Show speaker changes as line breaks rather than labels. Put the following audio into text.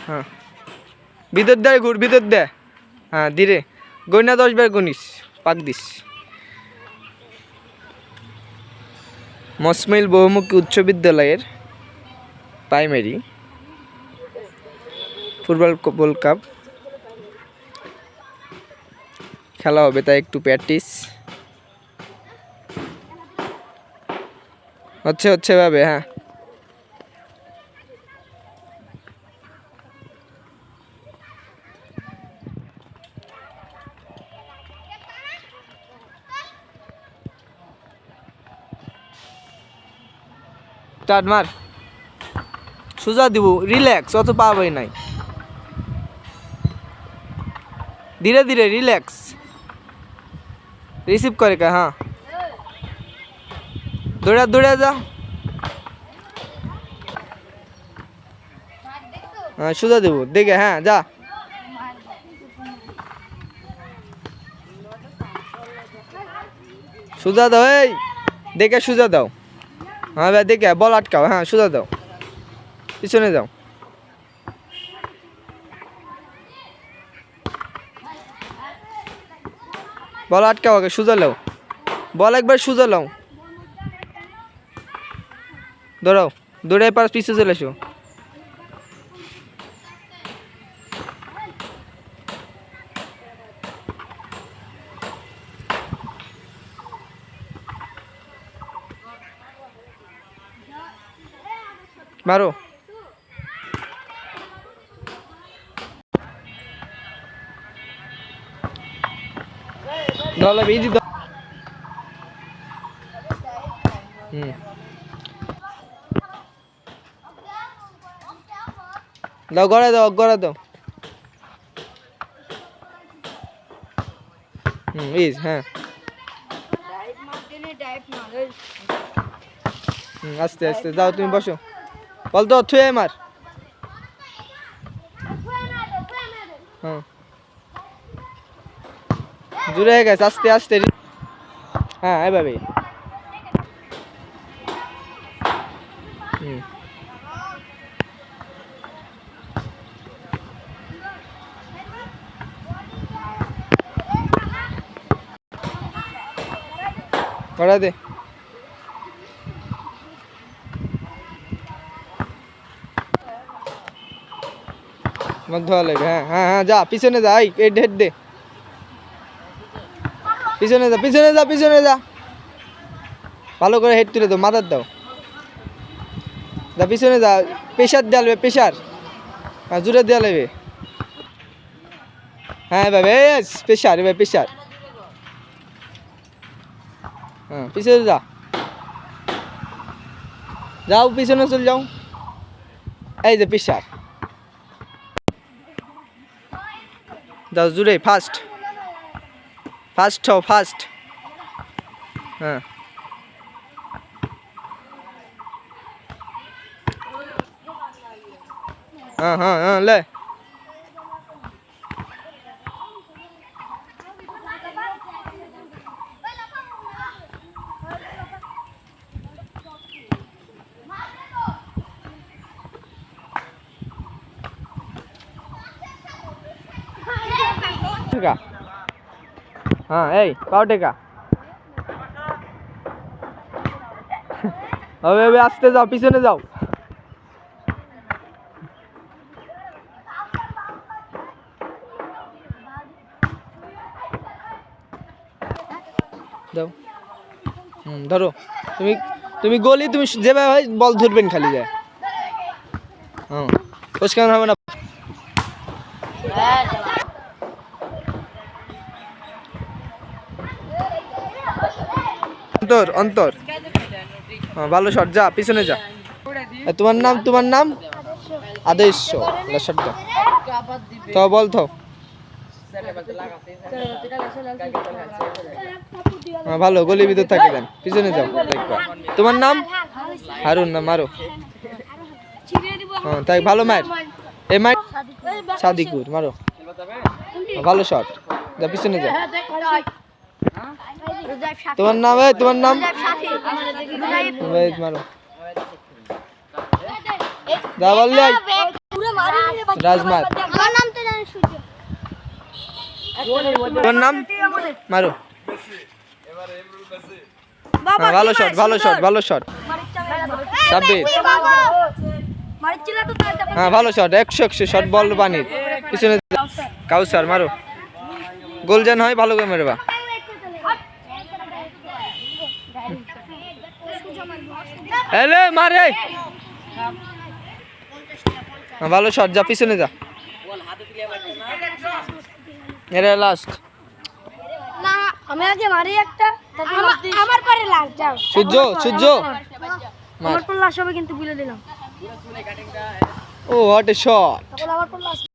হ্যাঁ ভিতর দে ঘুর ভিতর দে হ্যাঁ ধীরে গইনা 10 বার গনিস পাক দিস মসমিল বহুমুখী উচ্চ বিদ্যালয়ের প্রাইমারি ফুটবল ওয়ার্ল্ড কাপ খেলা হবে তাই একটু প্র্যাকটিস হচ্ছে ভাবে হ্যাঁ স্টার্ট মার সোজা দিব রিল্যাক্স অত পাবেই নাই ধীরে ধীরে রিল্যাক্স রিসিভ করে কা হ্যাঁ দৌড়া দৌড়া যা হ্যাঁ সোজা দেবো দেখে হ্যাঁ যা সোজা দাও এই দেখে সোজা দাও হ্যাঁ ভাই দেখে বল আটকাও হ্যাঁ সোজা দাও পিছনে যাও বল আটকাও আগে সোজা লাও বল একবার সোজা লাও দৌড়াও দৌড়ে পার পিছে চলে এসো মারো দলে বেজি দাও দাও গড়া দাও ইজ হ্যাঁ আস্তে আস্তে যাও তুমি বসো বল তো থুয়ে মার হ্যাঁ জুড়ে গেছে আস্তে আস্তে হ্যাঁ এভাবে করা দে মধ্য লাগে হ্যাঁ হ্যাঁ হ্যাঁ যা পিছনে যা এই হেড দে পিছনে যা ভালো করে হেড তুলে দাও মাথার দাও যা পিছনে যা প্রেশার দেওয়া লাগবে প্রেশার হ্যাঁ জোরে দেওয়া লাগবে হ্যাঁ ভাই প্রেশার এবার প্রেশার হ্যাঁ পিছনে যাও পিছনে চলে যাও এই যে প্রেশার যাও জোরে ফাস্ট হও ফাস্ট হ্যাঁ হ্যাঁ লে হ্যাঁ এই পাও টেকা হবে আসতে যাও পিছনে যাও দাও ধরো তুমি গোলি তুমি যেভাবে হয় বল ধরবেন খালি যায় হ্যাঁ কোশকান হবে না অন্তর হ্যাঁ ভালো শট যা পিছনে যা তোমার নাম আদর্শ শট দাও তো বল তো হ্যাঁ ভালো গলির ভিতর থাকে দেন পিছনে যাও তোমার নাম হারুন না মারো হ্যাঁ তাই ভালো মার এই মার সাদিকুর মারো ভালো শট যা পিছনে যাও তোমার নাম মারো যা বললে রাজমার তোর নাম মারো ভালো শট ভালো শট সাব্বির হ্যাঁ ভালো শট 100 শট বল পানির পিছনে কাউসার মারো গোল যেন হয় ভালো করে মারবা এলে মারে ভালো শট যা পিছনে যা এরা লাস্ট
না আমি আগে মারি একটা আমার পরে লাগ যাও
সূর্য
আমার পর লাস্ট হবে কিন্তু বলে দিলাম
ও হোয়াট এ শট
তাহলে আমার পর লাস্ট